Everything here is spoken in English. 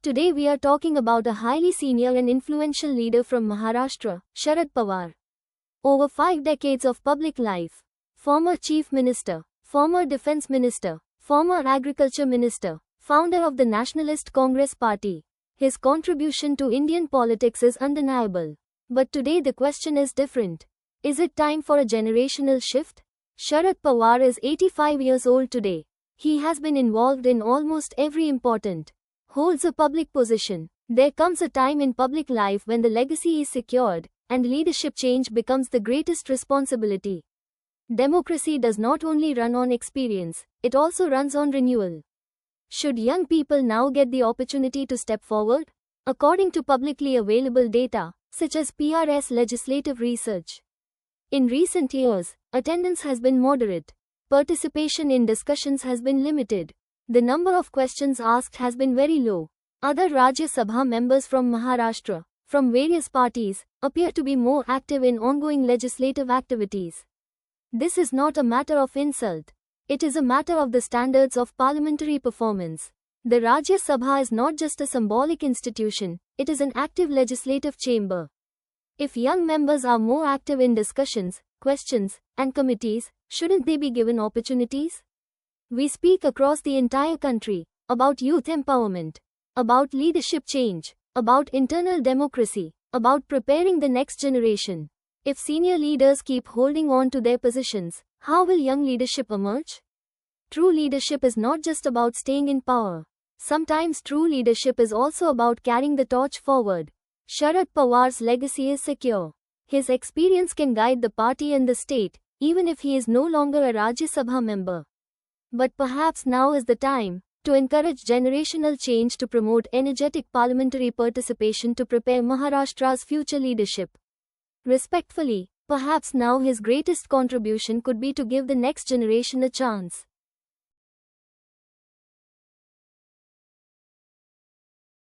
Today we are talking about a highly senior and influential leader from Maharashtra, Sharad Pawar. Over 5 decades of public life. Former Chief Minister, former Defence Minister, former Agriculture Minister, founder of the Nationalist Congress Party. His contribution to Indian politics is undeniable. But today the question is different. Is it time for a generational shift? Sharad Pawar is 85 years old today. He has been involved in almost every important, holds a public position. There comes a time in public life when the legacy is secured, and leadership change becomes the greatest responsibility. Democracy does not only run on experience, it also runs on renewal. Should young people now get the opportunity to step forward? According to publicly available data, such as PRS legislative research, in recent years, attendance has been moderate. Participation in discussions has been limited. The number of questions asked has been very low. Other Rajya Sabha members from Maharashtra, from various parties, appear to be more active in ongoing legislative activities. This is not a matter of insult. It is a matter of the standards of parliamentary performance. The Rajya Sabha is not just a symbolic institution, it is an active legislative chamber. If young members are more active in discussions, questions, and committees, shouldn't they be given opportunities? We speak across the entire country about youth empowerment, about leadership change, about internal democracy, about preparing the next generation. If senior leaders keep holding on to their positions, how will young leadership emerge? True leadership is not just about staying in power. Sometimes true leadership is also about carrying the torch forward. Sharad Pawar's legacy is secure. His experience can guide the party and the state, even if he is no longer a Rajya Sabha member. But perhaps now is the time to encourage generational change, to promote energetic parliamentary participation, to prepare Maharashtra's future leadership. Respectfully, perhaps now his greatest contribution could be to give the next generation a chance.